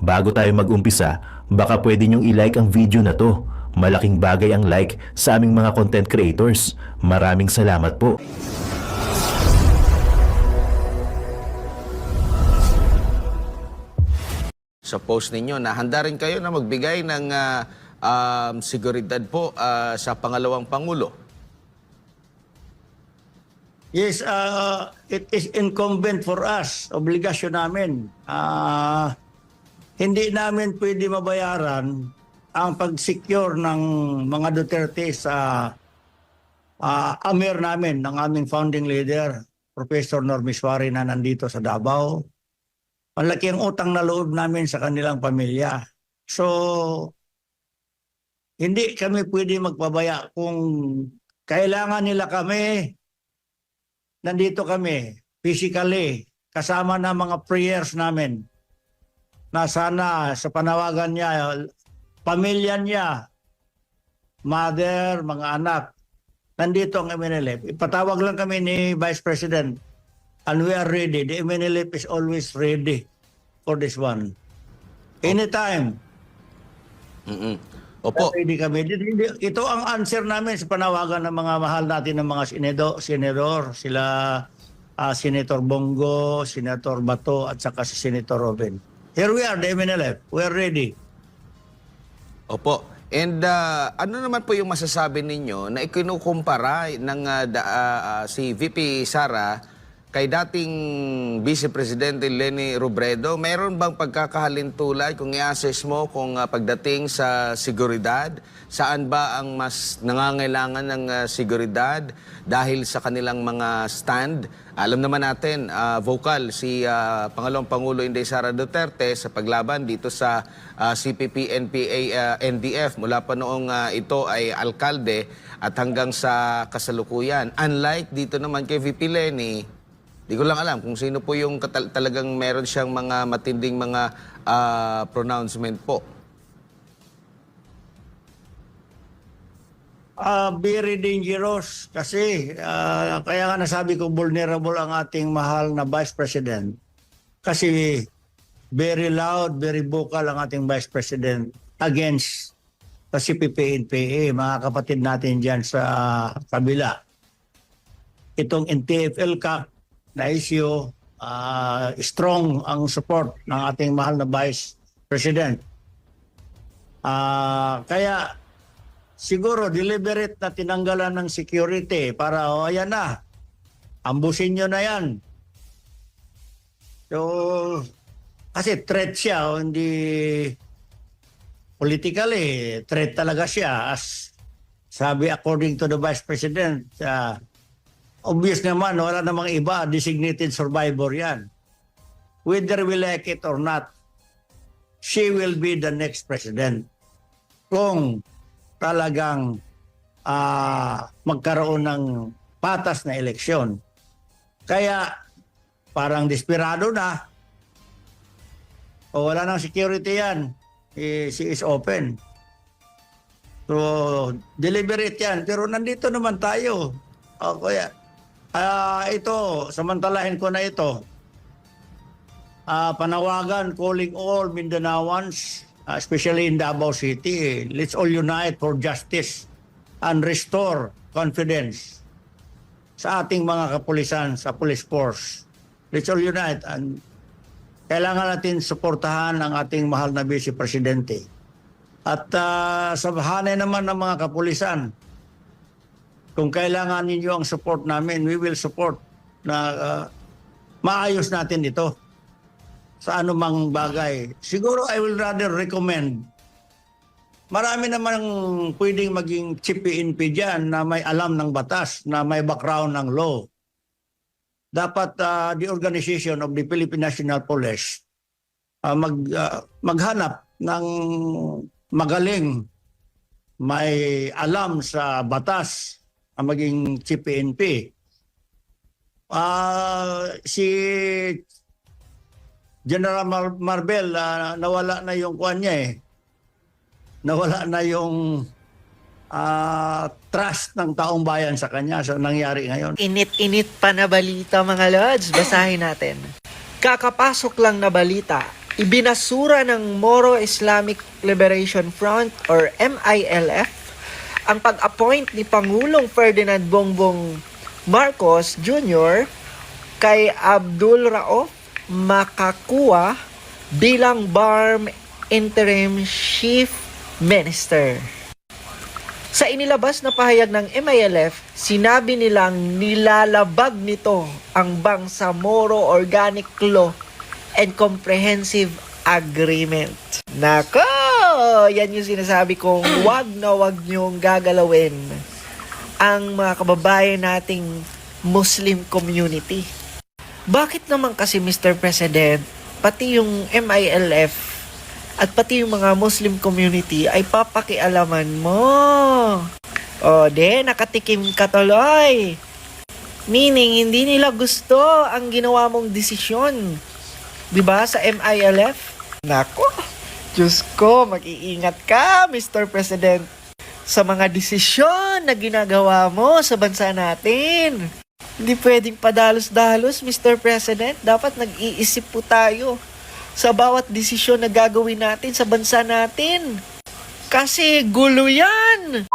Bago tayo mag-umpisa, baka pwede niyong i-like ang video na to. Malaking bagay ang like sa aming mga content creators. Maraming salamat po. Sa post ninyo na handa rin kayo na magbigay ng seguridad po sa pangalawang Pangulo. Yes, it is incumbent for us, obligasyon namin. Hindi namin pwede mabayaran ang pag-secure ng mga Duterte sa amir namin, ng aming founding leader, Professor Normiswari na nandito sa Davao. Malaki ang utang na loob namin sa kanilang pamilya. So, hindi kami pwede magpabaya kung kailangan nila kami. Nandito kami, physically, kasama na mga prayers namin na sana sa panawagan niya, pamilya niya, mother, mga anak, nandito ang MNLF. Ipatawag lang kami ni Vice President and we are ready. The MNLF is always ready for this one. Anytime. Opo. Ready kami. Ito ang answer namin sa panawagan ng mga mahal natin ng mga senador. Sila Senator Bongo, Senator Bato, at saka si Senator Robin. Here we are, the MNLF. We are ready. Opo. And ano naman po yung masasabi ninyo na ikinukumpara ng si VP Sara kay dating Vice Presidente Leni Robredo? Mayroon bang pagkakahalintulad kung i-assess mo kung pagdating sa seguridad, saan ba ang mas nangangailangan ng seguridad dahil sa kanilang mga stand? Alam naman natin, vocal si Pangalawang Pangulo Inday Sara Duterte sa paglaban dito sa CPP, NPA, NDF mula pa noong ito ay alkalde at hanggang sa kasalukuyan. Unlike dito naman kay VP Leni, di ko lang alam kung sino po yung talagang meron siyang mga matinding mga pronouncement po. Very dangerous kasi kaya nga nasabi ko vulnerable ang ating mahal na Vice President. Kasi very loud, very vocal ang ating Vice President against sa CPP-NPA, mga kapatid natin dyan sa kabila. Itong NTF-ELCAC na issue, strong ang support ng ating mahal na Vice President. Kaya siguro deliberate na tinanggalan ng security para ayan na, ambusin nyo na yan. So, kasi threat siya, hindi politically, threat talaga siya. As sabi according to the Vice President, obvious naman, wala namang iba, designated survivor yan. Whether we like it or not, she will be the next president. Kung talagang magkaroon ng patas na eleksyon. Kaya parang desperado na. O wala nang security yan. She is open. So, deliberate yan. Pero nandito naman tayo. O kaya, ito, samantalahin ko na ito. Panawagan, calling all Mindanaoans, especially in Davao City, let's all unite for justice and restore confidence sa ating mga kapulisan, sa police force. Let's all unite and kailangan natin suportahan ang ating mahal na Vice Presidente. At sa hanay naman ng mga kapulisan, kung kailangan ninyo ang support namin, we will support na maayos natin ito sa anumang bagay. Siguro I will rather recommend, marami namang pwedeng maging chief PNP dyan na may alam ng batas, na may background ng law. Dapat the organization of the Philippine National Police maghanap ng magaling, may alam sa batas ang maging chief PNP. Si General Marbel, nawala na yung kuwan niya eh. Nawala na yung trust ng taong bayan sa kanya sa nangyari ngayon. Init-init pa na balita mga lods, basahin natin. Kakapasok lang na balita, ibinasura ng Moro Islamic Liberation Front or MILF ang pag-appoint ni Pangulong Ferdinand Bongbong Marcos Jr. kay Abdul Rauf Makakua bilang BARM Interim Chief Minister. Sa inilabas na pahayag ng MILF, sinabi nilang nilalabag nito ang Bangsamoro Organic Law and Comprehensive Agreement. Nako! Yan yung sinasabi kong wag na wag niyong gagalawin ang mga kababayan nating Muslim community. Bakit naman kasi Mr. President, pati yung MILF at pati yung mga Muslim community ay papakialaman mo? O nakatikim ka tuloy. Meaning, hindi nila gusto ang ginawa mong desisyon. Diba sa MILF? Nako, Diyos ko, mag-iingat ka, Mr. President, sa mga desisyon na ginagawa mo sa bansa natin. Hindi pwedeng padalos-dalos, Mr. President. Dapat nag-iisip po tayo sa bawat desisyon na gagawin natin sa bansa natin. Kasi gulo yan!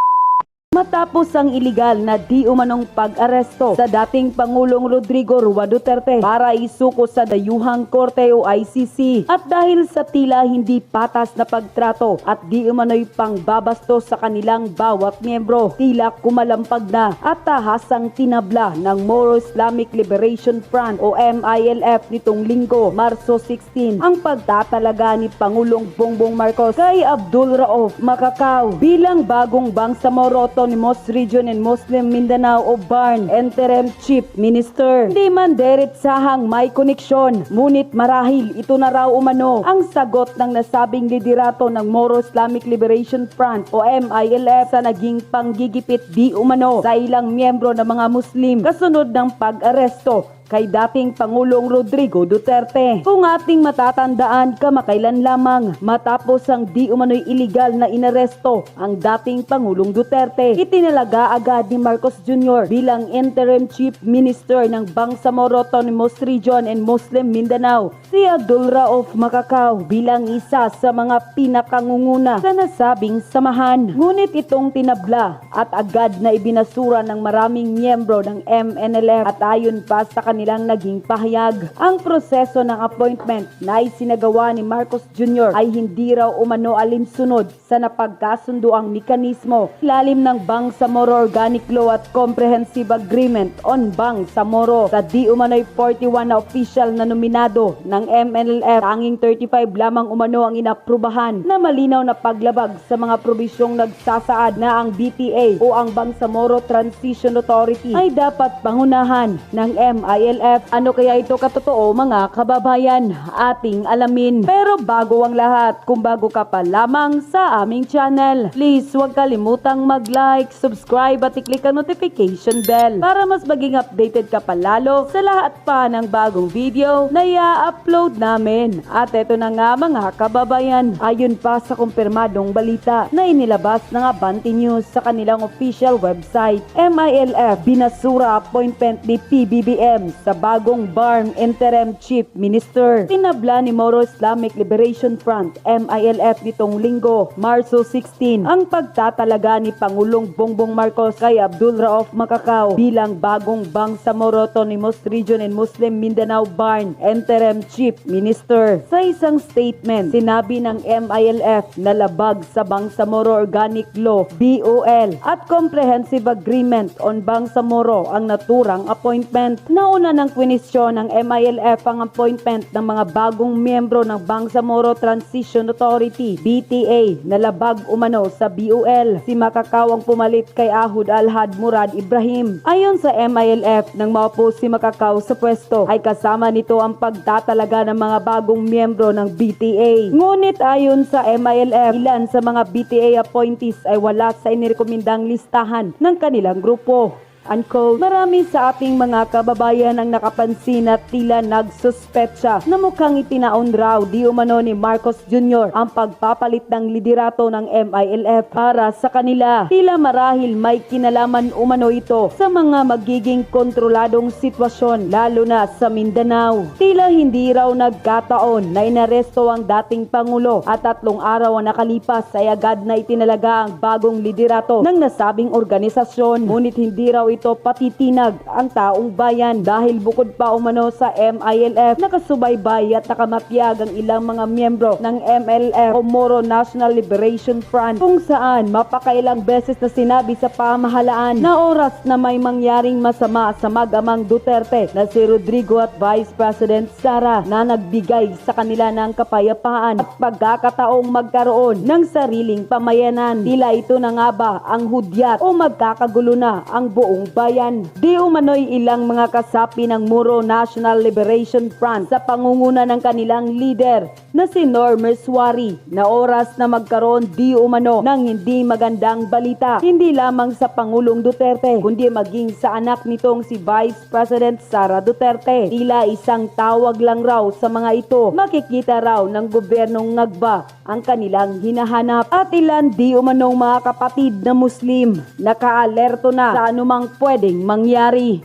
Matapos ang iligal na di umanong pag-aresto sa dating Pangulong Rodrigo Roa Duterte para isuko sa dayuhang korte o ICC at dahil sa tila hindi patas na pagtrato at di umano'y pangbabastos sa kanilang bawat miyembro, tila kumalampag na at tahasang tinabla ng Moro Islamic Liberation Front o MILF nitong linggo, Marso 16, ang pagtatalaga ni Pangulong Bongbong Marcos kay Abdul Rauf Makakao bilang bagong Bangsamoro Autonomous Region in Muslim Mindanao o BARN Interim Chief Minister. Hindi man diretsahang may koneksyon, ngunit marahil ito na raw umano ang sagot ng nasabing liderato ng Moro Islamic Liberation Front o MILF sa naging panggigipit di umano sa ilang miyembro ng mga Muslim kasunod ng pag-aresto kay dating Pangulong Rodrigo Duterte. Kung ating matatandaan, kamakailan lamang matapos ang di umano'y iligal na inaresto ang dating Pangulong Duterte, itinalaga agad ni Marcos Jr. bilang Interim Chief Minister ng Bangsamoro Autonomous Region and Muslim Mindanao si Abdul Rauf Makakao bilang isa sa mga pinakangunguna sa nasabing samahan. Ngunit itong tinabla at agad na ibinasura ng maraming miyembro ng MNLF at ayon pa sa kanilang naging pahayag. Ang proseso ng appointment na isinagawa ni Marcos Jr. ay hindi raw umano alinsunod sa napagkasunduang mekanismo ilalim ng Bangsamoro Organic Law at Comprehensive Agreement on Bangsamoro sa di umano'y 41 na official na nominado ng MNLF. Tanging 35 lamang umano ang inaprubahan na malinaw na paglabag sa mga probisyong nagsasaad na ang BTA o ang Bangsamoro Transition Authority ay dapat pangunahan ng MILF. Ano kaya ito katotoo mga kababayan? Ating alamin. Pero bago ang lahat, kung bago ka pa lamang sa aming channel, please huwag kalimutang mag-like, subscribe at i-click ang notification bell para mas maging updated ka pa lalo sa lahat pa ng bagong video na i-upload namin. At eto na nga mga kababayan, ayon pa sa kumpirmadong balita na inilabas ng Abante News sa kanilang official website, MILF binasura appointment ni PBBM sa bagong BARM Interim Chief Minister. Tinabla ni Moro Islamic Liberation Front, MILF nitong linggo, Marso 16, ang pagtatalaga ni Pangulong Bongbong Marcos kay Abdul Rauf Makakao bilang bagong Bangsamoro Autonomous Region in Muslim Mindanao BARN Interim Chief Minister. Sa isang statement, sinabi ng MILF na labag sa Bangsamoro Organic Law, BOL, at Comprehensive Agreement on Bangsamoro ang naturang appointment. Nauna ng kwenisyon ng MILF ang appointment ng mga bagong miyembro ng Bangsamoro Transition Authority, BTA, na labag umano sa BOL. Si Makakao ang pumalit kay Ahud Alhad Murad Ibrahim. Ayon sa MILF, nang maupo si Makakao sa pwesto, ay kasama nito ang pagtatalaga ng mga bagong miyembro ng BTA. Ngunit ayon sa MILF, ilan sa mga BTA appointees ay wala sa inirekomendang listahan ng kanilang grupo. Unquote. Marami sa ating mga kababayan ang nakapansin at tila nagsuspetsa na mukhang itinaon raw di umano ni Marcos Jr. ang pagpapalit ng liderato ng MILF para sa kanila. Tila marahil may kinalaman umano ito sa mga magiging kontroladong sitwasyon lalo na sa Mindanao. Tila hindi raw nagkataon na inaresto ang dating Pangulo at 3 araw ang nakalipas ay agad na itinalaga ang bagong liderato ng nasabing organisasyon. Ngunit hindi raw ito patitinag ang taong bayan dahil bukod pa umano sa MILF, nakasubaybay at nakamapyag ang ilang mga miyembro ng MLF o Moro National Liberation Front kung saan mapakailang beses na sinabi sa pamahalaan na oras na may mangyaring masama sa mag-amang Duterte na si Rodrigo at Vice President Sara na nagbigay sa kanila ng kapayapaan at pagkakataong magkaroon ng sariling pamayanan. Tila ito na nga ba ang hudyat o magkakagulo na ang buong bayan. Di umano'y ilang mga kasapi ng Moro National Liberation Front sa pangunguna ng kanilang leader na si Normer Suari na oras na magkaroon di umano ng hindi magandang balita hindi lamang sa Pangulong Duterte kundi maging sa anak nitong si Vice President Sara Duterte. Tila isang tawag lang raw sa mga ito. Makikita raw ng gobyernong ngagba ang kanilang hinahanap at ilan di umanong mga kapatid na Muslim nakaalerto na sa anumang pwedeng mangyari.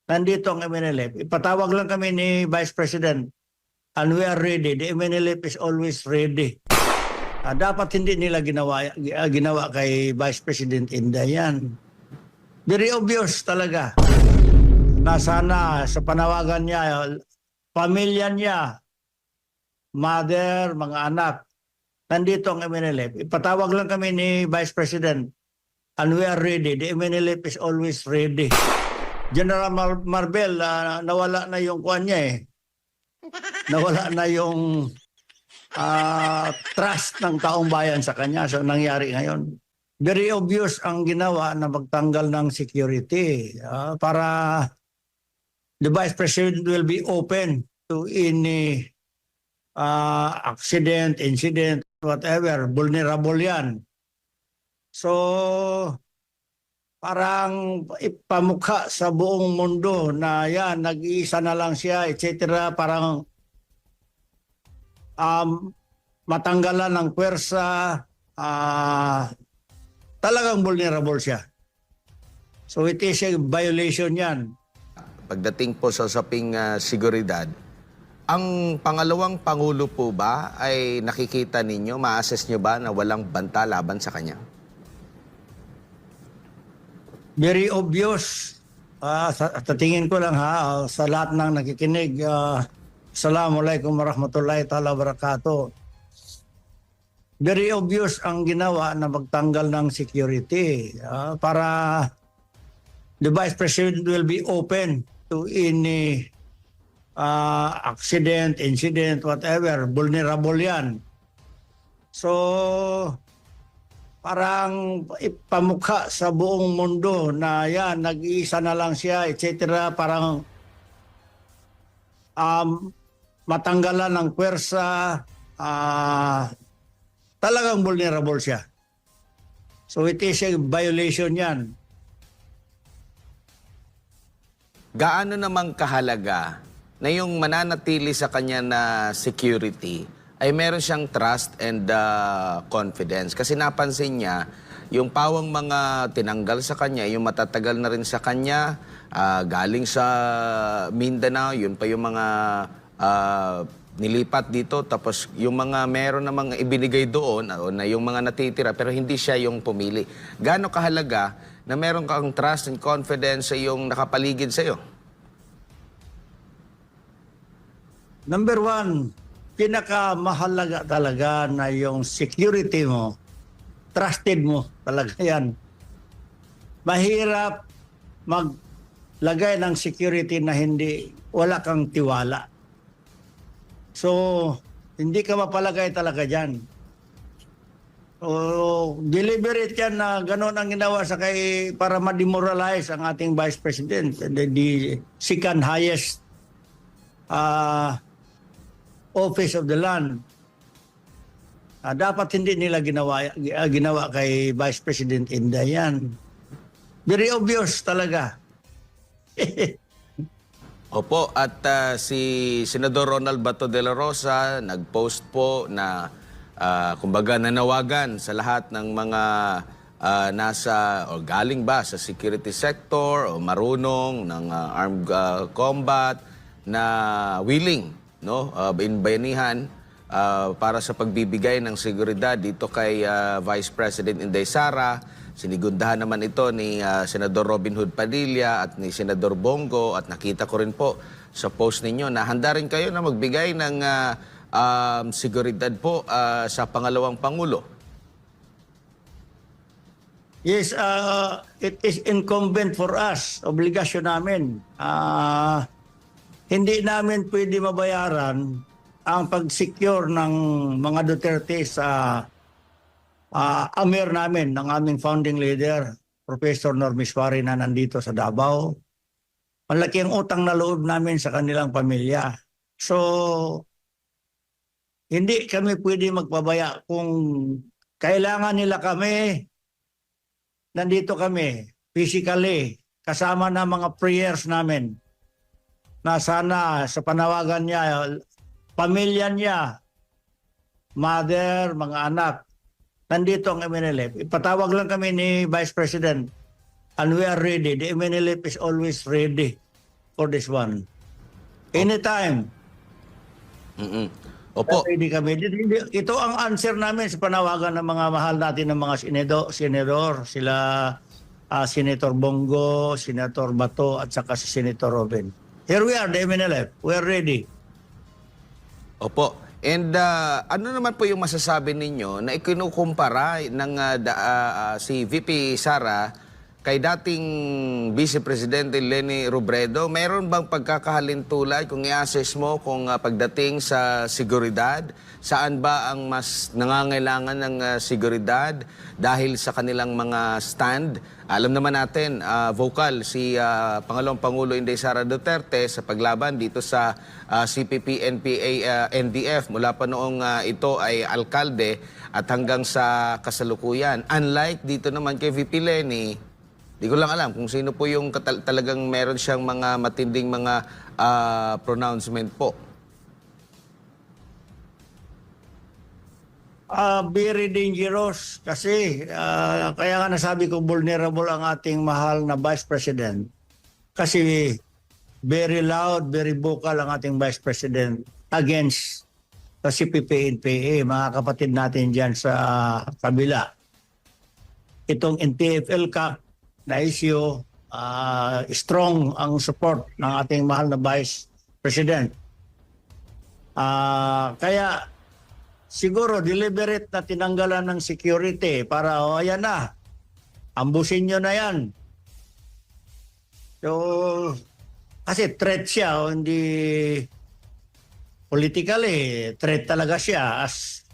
Nandito ang MNLF. Ipatawag lang kami ni Vice President and we are ready. The MNLF is always ready. Dapat hindi nila ginawa kay Vice President Inday yan. Very obvious talaga na sana sa panawagan niya, pamilya niya, mother, mga anak, nandito ang MNLF. Ipatawag lang kami ni Vice President and we are ready. The MNLF is always ready. General Marbel, nawala na yung kuwan niya eh. Nawala na yung trust ng taong bayan sa kanya. So nangyari ngayon. Very obvious ang ginawa na magtanggal ng security para the Vice President will be open to any accident, incident, whatever. Vulnerable yan. So parang ipamukha sa buong mundo na yan, nag-iisa na lang siya, etc. Parang matanggalan ng pwersa, talagang vulnerable siya. So it is a violation yan. Pagdating po sa usaping seguridad, ang pangalawang Pangulo po ba ay nakikita ninyo, ma-assess nyo ba na walang banta laban sa kanya? Very obvious. Sa tingin ko lang sa lahat ng nakikinig, Assalamualaikum warahmatullahi ta'ala wabarakatuh. Very obvious ang ginawa na magtanggal ng security para the Vice President will be open to any accident, incident, whatever. Vulnerable yan. So parang ipamukha sa buong mundo na yan, nag-iisa na lang siya, etc. Parang matanggalan ng pwersa, talagang vulnerable siya. So it is a violation yan. Gaano namang kahalaga na yung mananatili sa kanya na security ay meron siyang trust and confidence. Kasi napansin niya, yung pawang mga tinanggal sa kanya, yung matatagal na rin sa kanya, galing sa Mindanao, yun pa yung mga nilipat dito. Tapos yung mga meron na mga ibinigay doon, na yung mga natitira, pero hindi siya yung pumili. Gaano kahalaga na meron kang trust and confidence sa yung nakapaligid sa'yo? Number one, pinakamahalaga talaga na yung security mo, trusted mo talaga yan. Mahirap maglagay ng security na wala kang tiwala. So, hindi ka mapalagay talaga dyan. So, deliberate yan na gano'n ang ginawa para ma-demoralize ang ating Vice President, the second highest office of the land. Dapat hindi nila ginawa kay Vice President Inday yan. Very obvious talaga. Opo, at si Senador Ronald Bato de la Rosa nag-post po na kumbaga nanawagan sa lahat ng mga nasa o galing ba sa security sector o marunong ng armed combat na willing, no, bayanihan para sa pagbibigay ng seguridad dito kay Vice President Inday Sara. Sinigundahan naman ito ni Senador Robin Hood Padilla at ni Senador Bongo, at nakita ko rin po sa post ninyo na handa rin kayo na magbigay ng seguridad po sa pangalawang Pangulo. Yes, it is incumbent for us, obligasyon namin. Hindi namin pwede mabayaran ang pag-secure ng mga Duterte sa amir namin, ng aming founding leader, Professor Normiswari, na nandito sa Davao. Malaki ang utang na loob namin sa kanilang pamilya. So, hindi kami pwede magpabaya. Kung kailangan nila kami, nandito kami, physically, kasama na mga prayers namin, na sana sa panawagan niya, pamilya niya, mother, mga anak, nandito ang MNLF. Ipatawag lang kami ni Vice President, and we are ready. The MNLF is always ready for this one. Anytime. Opo. Ready kami. Ito ang answer namin sa panawagan ng mga mahal natin ng mga senador, sila Senator Bongo, Senator Bato, at saka si Senator Robin. Here we are, the MNLF. We are ready. Opo. And ano naman po yung masasabi ninyo na ikinukumpara ng si VP Sara kay dating Vice Presidente Leni Robredo? Mayroon bang pagkakahalintulad kung i-assess mo kung pagdating sa seguridad, saan ba ang mas nangangailangan ng seguridad dahil sa kanilang mga stand? Alam naman natin, vocal si Pangalawang Pangulo Inday Sara Duterte sa paglaban dito sa CPP, NPA, NDF mula pa noong ito ay alkalde at hanggang sa kasalukuyan. Unlike dito naman kay VP Leni, di ko lang alam kung sino po yung talagang meron siyang mga matinding mga pronouncement po. Very dangerous kasi kaya nga nasabi ko vulnerable ang ating mahal na Vice President kasi very loud, very vocal ang ating Vice President against sa CPP, NPA, mga kapatid natin dyan sa kabila. Itong NTF-ELCAC na issue, strong ang support ng ating mahal na Vice President. Kaya siguro deliberate na tinanggalan ng security para ayan na, ambusin nyo na yan. So, kasi threat siya, hindi politically, threat talaga siya. As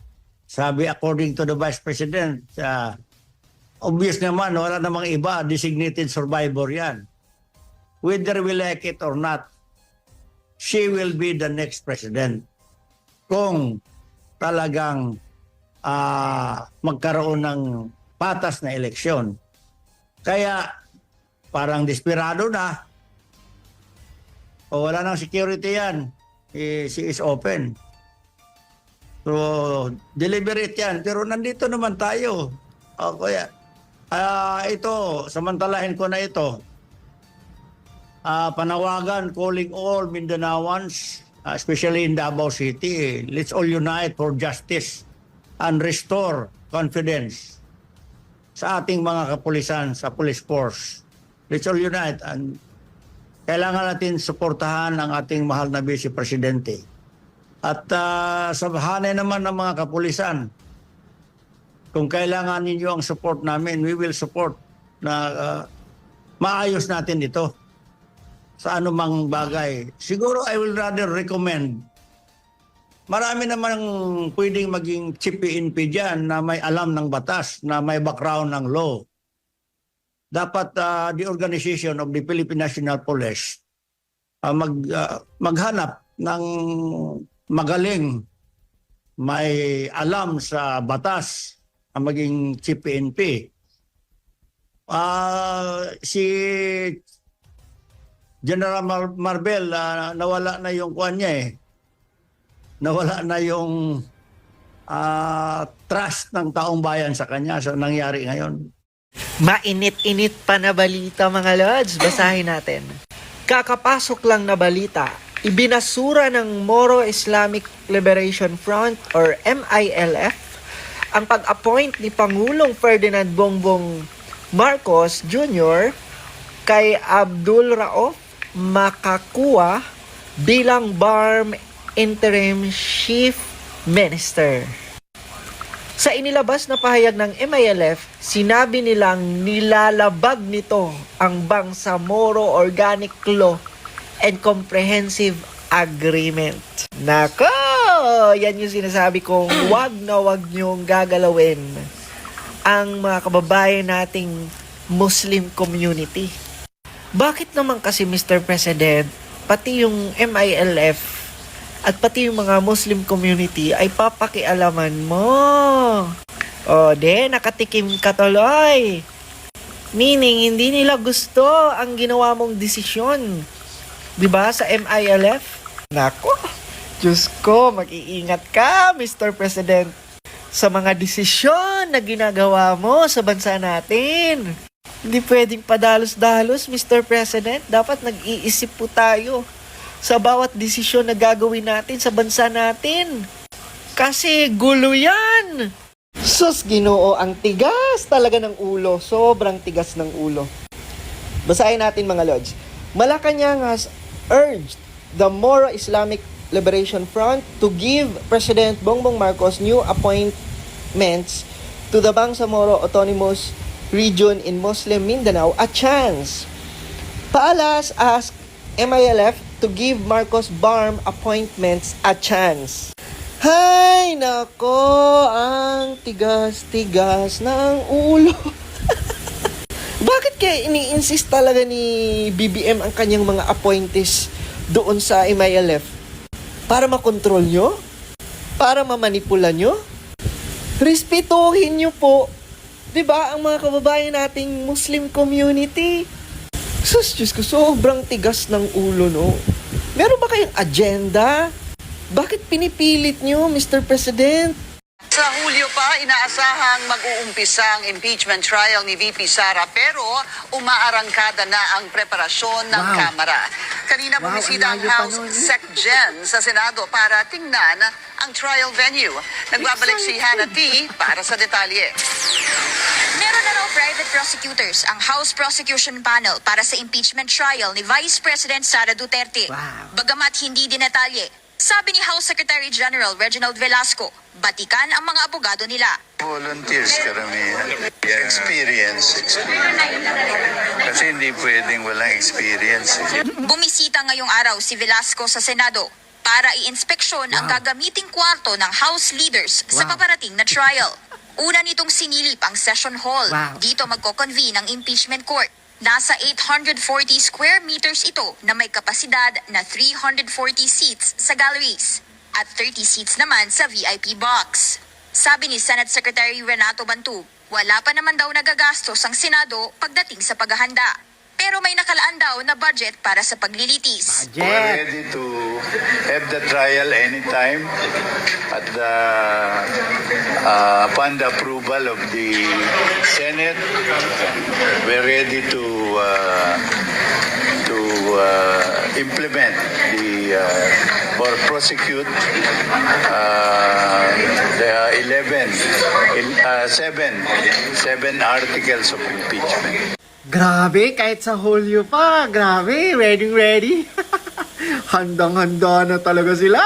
sabi according to the Vice President, obvious naman, wala namang iba, designated survivor yan. Whether we like it or not, she will be the next president. Kung talagang magkaroon ng patas na eleksyon. Kaya parang desperado na. O wala nang security yan. She is open. So, deliberate yan. Pero nandito naman tayo. Kaya, ito, samantalahin ko na ito. Panawagan, calling all Mindanaoans, especially in Davao City, let's all unite for justice and restore confidence sa ating mga kapulisan, sa police force. Let's all unite, and kailangan natin suportahan ang ating mahal na Vice Presidente. At sa hanay naman ng mga kapulisan, kung kailangan ninyo ang support namin, we will support na maayos natin ito sa anumang bagay. Siguro I will rather recommend, marami namang pwedeng maging chief PNP dyan na may alam ng batas, na may background ng law. Dapat the organization of the Philippine National Police maghanap ng magaling, may alam sa batas ang maging chief PNP. Si General Marbel, nawala na yung kuan niya eh. Nawala na yung trust ng taong bayan sa kanya sa nangyari ngayon. Mainit-init pa na balita mga lods. Basahin natin. Kakapasok lang na balita. Ibinasura ng Moro Islamic Liberation Front or MILF ang pag-appoint ni Pangulong Ferdinand Bongbong Marcos Jr. kay Abdul Rauf Makakua bilang BARM Interim Chief Minister. Sa inilabas na pahayag ng MILF, sinabi nilang nilalabag nito ang Bangsamoro Organic Law and Comprehensive Agreement. Nako! Yan yung sinasabi kong wag na wag niyong gagalawin ang mga kababayan nating Muslim community. Bakit naman kasi Mr. President, pati yung MILF at pati yung mga Muslim community ay papakialaman mo? O nakatikim ka tuloy. Meaning, hindi nila gusto ang ginawa mong desisyon. Diba sa MILF? Nako, Diyos ko, mag-iingat ka, Mr. President, sa mga desisyon na ginagawa mo sa bansa natin. Hindi pwedeng padalos-dalos, Mr. President. Dapat nag-iisip po tayo sa bawat desisyon na gagawin natin sa bansa natin. Kasi gulo yan. Sus, Ginoo, ang tigas talaga ng ulo. Sobrang tigas ng ulo. Basahin natin mga lords. Malacanang has urged the Moro Islamic Liberation Front to give President Bongbong Marcos new appointments to the Bangsamoro Autonomous Region in Muslim Mindanao a chance. Paalas asked MILF to give Marcos BARM appointments a chance. Hay, nako, ang tigas-tigas ng ulo. Bakit kaya ini-insist talaga ni BBM ang kanyang mga appointees doon sa MILF? Para makontrol nyo? Para mamanipula nyo? Respetuhin nyo po, 'di ba, ang mga kababayan nating Muslim community? Sus, Diyos ko, sobrang tigas ng ulo, no? Meron ba kayong agenda? Bakit pinipilit nyo, Mr. President? Sa Hulyo pa, inaasahang mag-uumpisa ang impeachment trial ni VP Sara pero umaarangkada na ang preparasyon ng Kamara. Kanina bumisita ang House SecGen sa Senado para tingnan ang trial venue. Nagbabalik si Hannah T. para sa detalye. Meron na raw private prosecutors ang House Prosecution Panel para sa impeachment trial ni Vice President Sara Duterte. Bagamat hindi dinetalye, sabi ni House Secretary General Reginald Velasco, batikan ang mga abogado nila. Volunteers karamihan. Experience. Kasi hindi pwedeng walang experience. Bumisita ngayong araw si Velasco sa Senado para i-inspeksyon ang gagamiting kwarto ng House leaders sa paparating na trial. Una nitong sinilip ang session hall. Dito magko-convene ang impeachment court. Nasa 840 square meters ito na may kapasidad na 340 seats sa galleries at 30 seats naman sa VIP box. Sabi ni Senate Secretary Renato Bantug, wala pa naman daw nagagastos ang Senado pagdating sa paghahanda. Pero may nakalaan daw na budget para sa paglilitis. We're ready to have the trial anytime at the, upon the approval of the Senate. We're ready to implement the or prosecute the 7 articles of impeachment. Grabe, kahit sa Hulyo pa, grabe, ready. Handang-handa na talaga sila.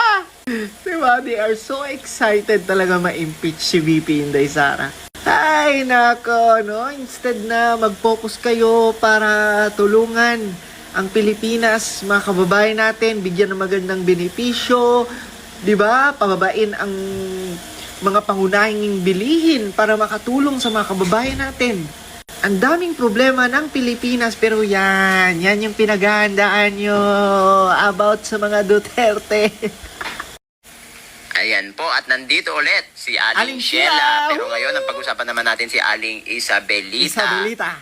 Diba? They are so excited talaga ma-impeach si VP Inday Sara. Ay, nako, no? Instead na mag-focus kayo para tulungan ang Pilipinas, mga kababayan natin, bigyan ng magandang benepisyo, diba? Pababain ang mga pangunahing bilihin para makatulong sa mga kababayan natin. Ang daming problema ng Pilipinas pero yan yung pinaghahandaan nyo about sa mga Duterte. Ayan po, at nandito ulit si Aling Sheila. Pero ngayon, ang pag-usapan naman natin si Aling Isabelita.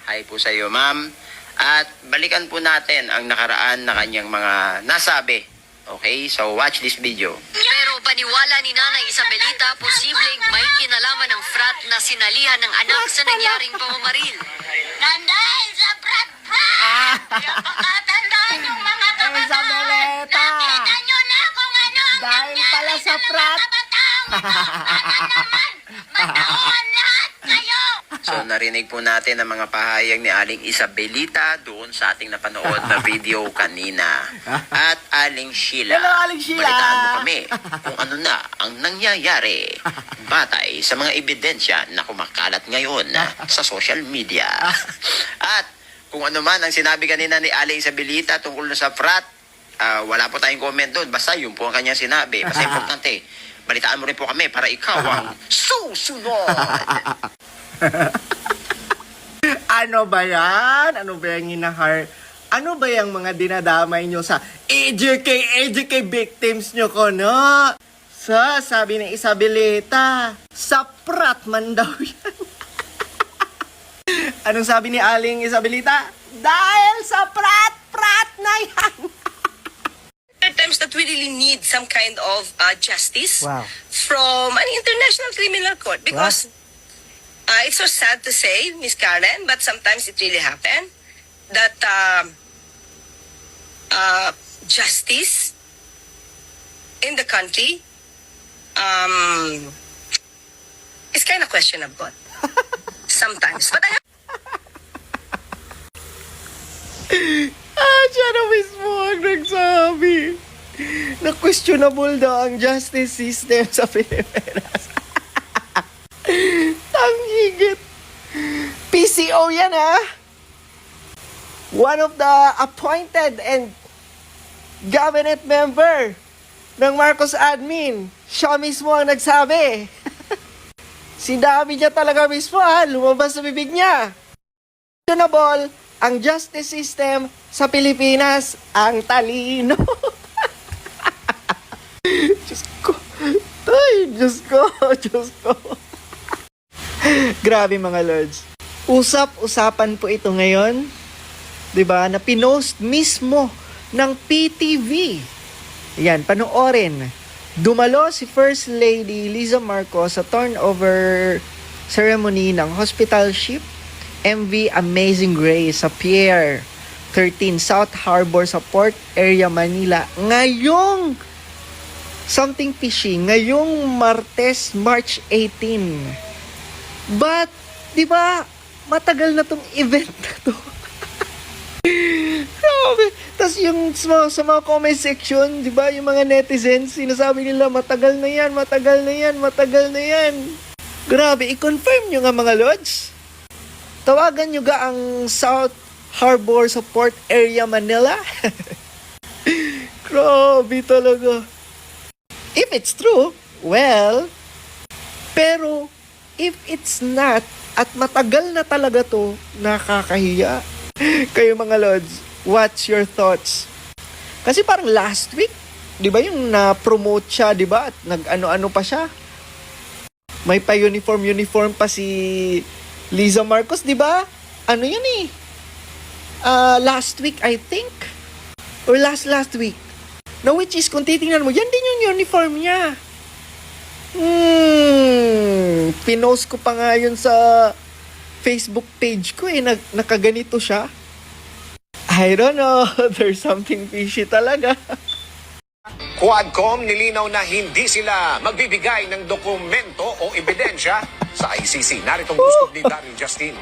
Hi po sa iyo, ma'am. At balikan po natin ang nakaraan na kanyang mga nasabi. Okay, so watch this video. Pero paniwala ni Nanay Isabelita, posibleng may kinalaman ng frat na sinalihan ng anak sa nangyaring pamamaril. Nandahil sa frat-frat! Napakatandaan yung mga kabataan! Nakita nyo na kung ano ang dahil pala sa frat! Matauhan lahat kayo! So narinig po natin ang mga pahayag ni Aling Isabelita doon sa ating napanood na video kanina. At Aling Sheila, balitaan mo kami kung ano na ang nangyayari batay sa mga ebidensya na kumakalat ngayon sa social media. At kung ano man ang sinabi kanina ni Aling Isabelita tungkol sa frat, wala po tayong comment doon. Basta yun po ang kanyang sinabi. Basta importante, balitaan mo rin po kami para ikaw ang susunod. Ano ba yan? Ano ba yung hinahar? Ano ba yung mga dinadamay nyo sa EJK victims nyo ko, no? Sabi ni Isabelita, sa prat man daw yan. Anong sabi ni Aling Isabelita? Dahil sa prat na yan. There are times that we really need some kind of justice Wow. from an international criminal court because it's so sad to say, Miss Karen, but sometimes it really happened that justice in the country is kind of questionable sometimes. But I have Siya na mismo ang nagsabi na questionable daw ang justice system sa Pilipinas. Tanghigit. PCO yan, ha? One of the appointed and cabinet member ng Marcos admin. Siya mismo ang nagsabi. Sinabi niya talaga mismo, ha? Lumabas sa bibig niya. Questionable ang justice system sa Pilipinas. Ang talino. Diyos ko. Ay, Diyos ko. Grabe mga lords. Usap-usapan po ito ngayon. 'Di ba? Na pinost mismo ng PTV. Yan, panoorin. Dumalo si First Lady Liza Marcos sa turnover ceremony ng hospital ship MV Amazing Grace sa Pier 13 South Harbor sa Port Area, Manila. Ngayong something fishy, ngayong Martes, March 18. But, di ba, matagal na tong event na to. Grabe. Tapos yung sa mga comment section, di ba, yung mga netizens, sinasabi nila, matagal na yan. Grabe, i-confirm nyo nga mga lords. Tawagan nyo ga ang South Harbor sa Port Area, Manila. Grabe talaga. If it's true, well, pero if it's not, at matagal na talaga to, nakakahiya. Kayo mga lords, what's your thoughts? Kasi parang last week, di ba yung na-promote siya, di ba? At nag-ano-ano pa siya. May pa-uniform pa si Liza Marcos, di ba? Ano yun eh? Last week, I think. Or last week. Na which is, kung titingnan mo, yan din yung uniform niya. Pinost ko pa nga yun sa Facebook page ko eh. Nakaganito siya. I don't know. There's something fishy talaga. Quadcom nilinaw na hindi sila magbibigay ng dokumento o ebidensya sa ICC. Narito ang gusto ni Daryl Justin.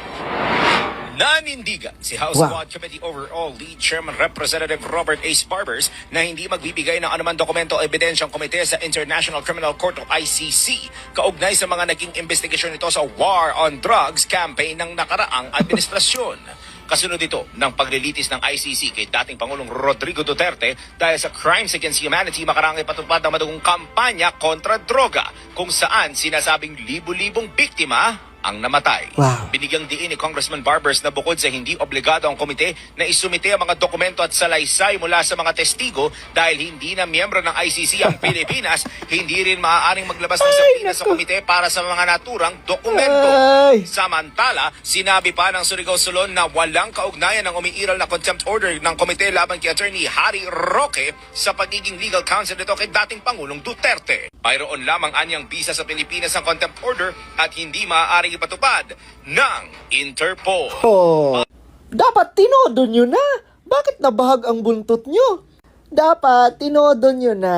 Nanindigan si House Quad Committee Overall Lead Chairman Representative Robert A. Sparbers na hindi magbibigay ng anuman dokumento o ebidensyang komite sa International Criminal Court o ICC kaugnay sa mga naging investigasyon nito sa War on Drugs campaign ng nakaraang administrasyon. Kasunod ito ng paglilitis ng ICC kay dating Pangulong Rodrigo Duterte dahil sa Crimes Against Humanity makarang ipatupad ng madugong kampanya kontra droga kung saan sinasabing libu-libong biktima ang namatay. Wow. Binigyang diin ni Congressman Barbers na bukod sa hindi obligado ang komite na isumite ang mga dokumento at salaysay mula sa mga testigo dahil hindi na miyembro ng ICC ang Pilipinas, hindi rin maaaring maglabas ng subpoena sa komite para sa mga naturang dokumento. Ay. Samantala, sinabi pa ng Surigao Solon na walang kaugnayan ng umiiral na contempt order ng komite laban kay Attorney Harry Roque sa pagiging legal counsel nito kay dating Pangulong Duterte. Mayroon lamang anyang bisa sa Pilipinas ang contempt order at hindi maaaring ipatupad ng Interpol. Oh, dapat tinodo nyo na. Bakit nabahag ang buntot nyo? Dapat tinodo nyo na.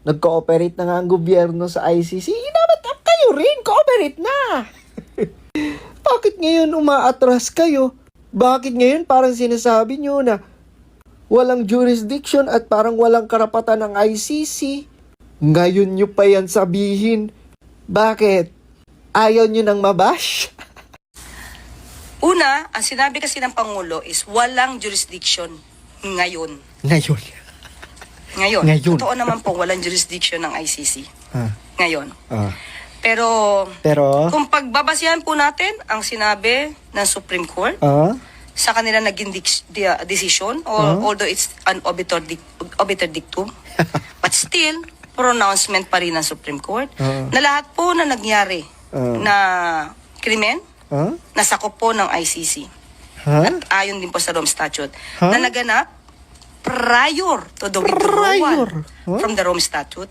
Nag-cooperate na nga ang gobyerno sa ICC. Dapat kayo rin, cooperate na. Bakit ngayon umaatras kayo? Bakit ngayon parang sinasabi nyo na walang jurisdiction at parang walang karapatan ng ICC? Ngayon nyo pa yan sabihin. Bakit? Ayaw nyo nang mabash? Una, ang sinabi kasi ng Pangulo is walang jurisdiction ngayon. Ngayon. Ngayon. Ngayon. Totoo naman po, walang jurisdiction ng ICC. Ngayon. Pero kung pagbabasihan po natin ang sinabi ng Supreme Court sa kanila naging decision, although it's an obiter dictum, but still, pronouncement pa rin ng Supreme Court na lahat po na nangyari na krimen nasakop po ng ICC. At ayon din po sa Rome Statute na naganap prior to the withdrawal from the Rome Statute,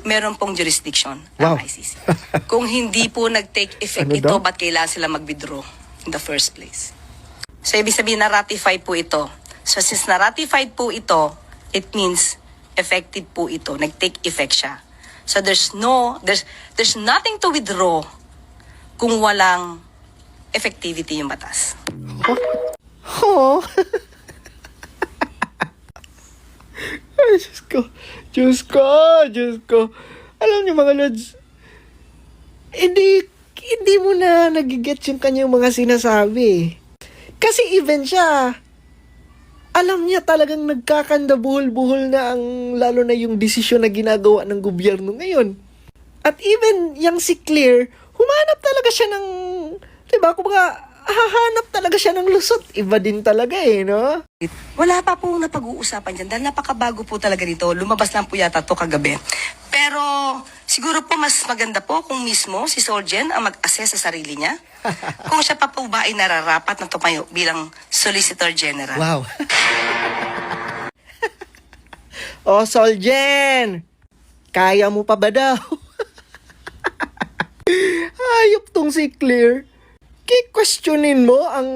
meron pong jurisdiction ang ICC. Kung hindi po nag-take effect ito, ba't kailangan sila mag-withdraw in the first place? So, ibig sabihin na-ratify po ito. So, since na-ratified po ito, it means effective po ito. Nag-take effect siya. So, there's nothing to withdraw kung walang effectivity yung batas. Oh. Ay, Diyos ko. Alam niyo mga lods, hindi mo na nagigets yung kanyang mga sinasabi. Kasi even siya, alam niya talagang nagkakanda-buhol-buhol na lalo na yung desisyon na ginagawa ng gobyerno ngayon. At even yung si Claire, humanap talaga siya ng, diba, kumbaga, hahanap talaga siya ng lusot. Iba din talaga no? Wala pa pong napag-uusapan dyan dahil napakabago po talaga dito. Lumabas lang po yata to kagabi. Pero siguro po mas maganda po kung mismo si Solgen ang mag-assess sa sarili niya. Kung siya pa po ba ay nararapat na tumayo bilang Solicitor General. Wow. Oh, Solgen! Kaya mo pa ba daw? Hayop tong si Claire. Questionin mo ang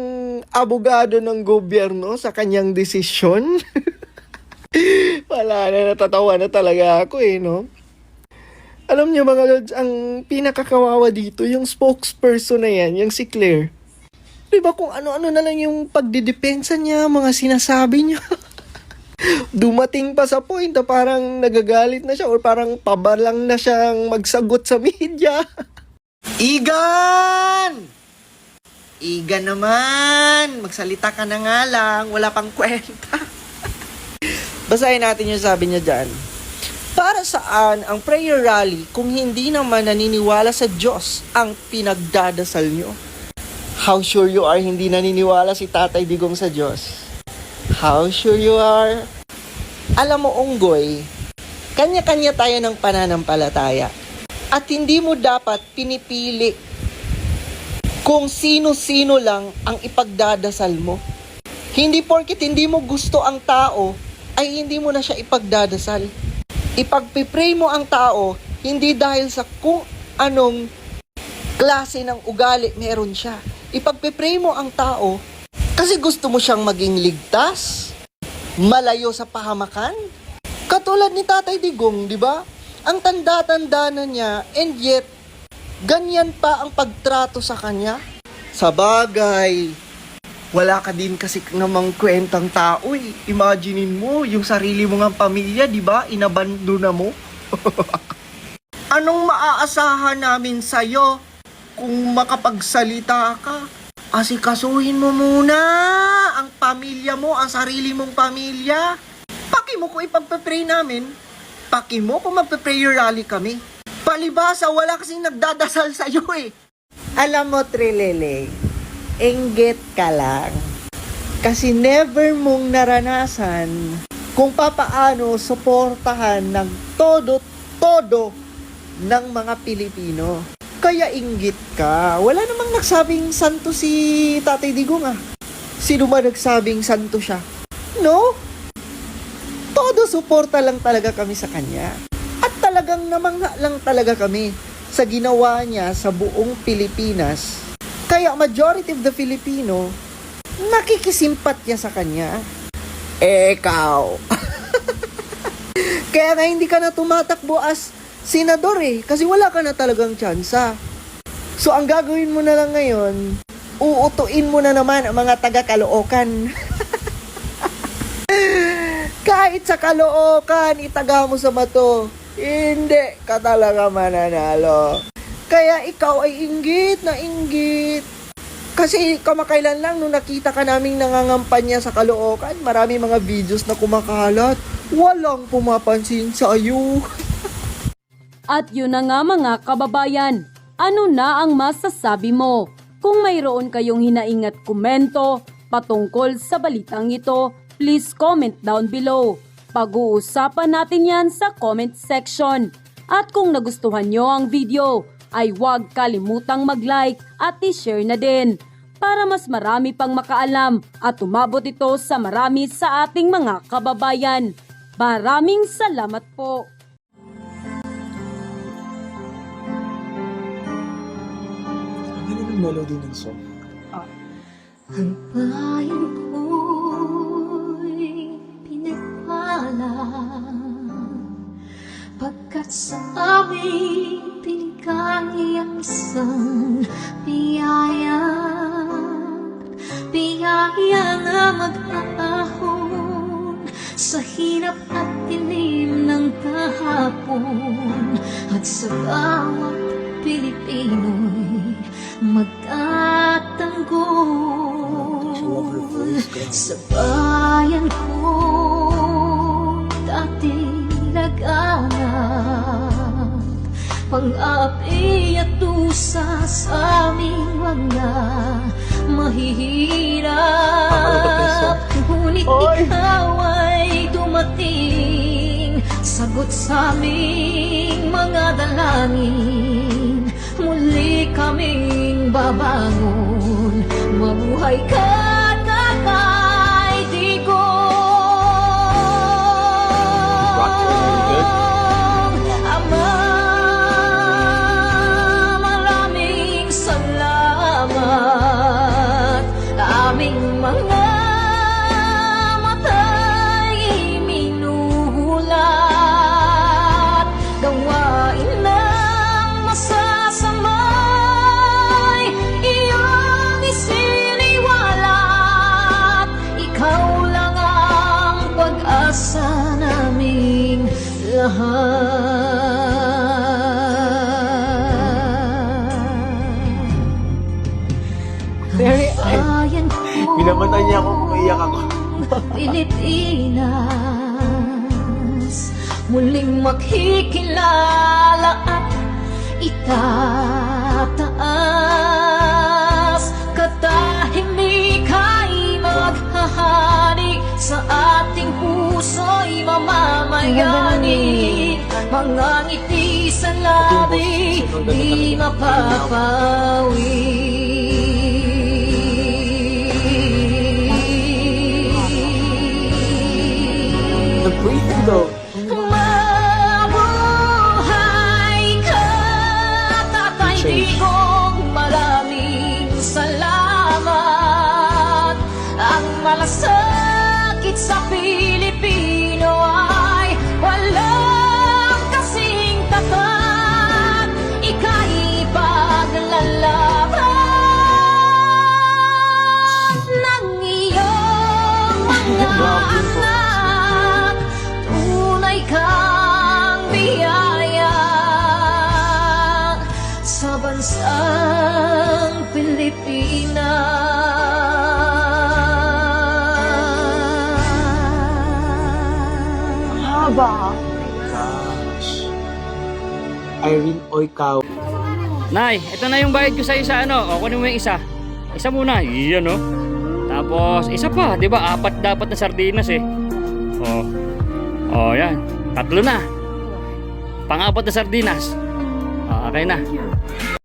abogado ng gobyerno sa kanyang desisyon? Wala na, natatawa na talaga ako no? Alam niyo mga lods, ang pinakakawawa dito, yung spokesperson na yan, yung si Claire. Diba kung ano-ano na lang yung pagdidepensa niya, mga sinasabi niya. Dumating pa sa point na parang nagagalit na siya or parang pabalang na siyang magsagot sa media. Igan naman! Magsalita ka na nga lang, wala pang kwenta. Basahin natin yung sabi niya dyan. Para saan ang prayer rally kung hindi naman naniniwala sa Diyos ang pinagdadasal nyo? How sure you are hindi naniniwala si Tatay Digong sa Diyos? How sure you are? Alam mo, Unggoy, kanya-kanya tayo ng pananampalataya. At hindi mo dapat pinipili kung sino-sino lang ang ipagdadasal mo. Hindi porket hindi mo gusto ang tao, ay hindi mo na siya ipagdadasal. Ipagpipray mo ang tao, hindi dahil sa kung anong klase ng ugali meron siya. Ipagpipray mo ang tao, kasi gusto mo siyang maging ligtas, malayo sa pahamakan. Katulad ni Tatay Digong, di ba? Ang tanda-tanda na niya, and yet, ganyan pa ang pagtrato sa kanya. Sa bagay, wala ka din kasi namang kwentang tao eh. Imaginein mo, yung sarili mo ng pamilya, di ba? Inabandona mo. Anong maaasahan namin sa'yo kung makapagsalita ka? Asikasuhin mo muna ang pamilya mo, ang sarili mong pamilya. Paki mo kung ipagpe-pray namin. Paki mo kung magpe-prayer rally kami. Palibasa, wala kasing nagdadasal sa'yo eh. Alam mo, Trilele, inggit ka lang. Kasi never mong naranasan kung papaano suportahan ng todo ng mga Pilipino. Kaya inggit ka. Wala namang nagsabing santo si Tatay Digong ah. Sino ba nagsabing santo siya? No? Todo suporta lang talaga kami sa kanya. At talagang namangha lang talaga kami sa ginawa niya sa buong Pilipinas. Kaya majority of the Filipino, nakikisimpatya sa kanya. Ikaw. Kaya nga hindi ka na tumatakbo as senador kasi wala ka na talagang tsansa. So ang gagawin mo na lang ngayon, uutuin mo na naman ang mga taga-Caloocan. Kahit sa Caloocan, itaga mo sa bato, hindi ka talaga mananalo. Kaya ikaw ay inggit na inggit. Kasi kamakailan lang nung nakita ka naming nangangampanya sa Caloocan, marami mga videos na kumakalat. Walang pumapansin sa iyo. At yun na nga mga kababayan, ano na ang masasabi mo? Kung mayroon kayong hinaing at komento patungkol sa balitang ito, please comment down below. Pag-uusapan natin yan sa comment section. At kung nagustuhan nyo ang video, ay huwag kalimutang mag-like at i-share na din para mas marami pang makaalam at umabot ito sa marami sa ating mga kababayan. Maraming salamat po! Melody ng song. Ang bayan ko'y pinagpala pagkat sa aming pinigay ang isang biyaya na mag-aahon sa hirap at dilim ng kahapon at sa bawat Pilipino'y magtatanggol sa bayan ko dati laganap pang-api at dusa sa aming mga mahihirap. Ngunit ikaw ay dumating, sagot sa aming mga dalangin. Muli kaming babangon, mabuhay ka, Tatay Digong. Ama, maraming salamat. Aming mga mata'y minuhulat, gawain ng masasamay iyong isiniwalat. Ikaw lang ang pag-asa naming lahat. Very Binamatay niya ako kung iyak ako. Pilipinas, muling makikilala at itataas. Katahimik ay maghahari sa ating puso'y mamamayani. Mga ngiti sa labi, di mapapawi. Breathing though. Mabuhay ka, Tatay Digong. Maraming salamat. Ang malasakit sa Pilipino ay walang kasing tapat. Ika'y paglalaban ng iyong mga anak. Kang biyaya sa bansang Pilipinas. Haba. Gosh. Irene Oikaw. Nay, ito na yung bayad ko sa isa, ano? O, kunin mo yung isa. Isa muna. Iyan, no? Tapos, isa pa. Di ba? 4 dapat na sardinas, eh. O, yan. 3 na. Pang-4 na sardinas. Okay na.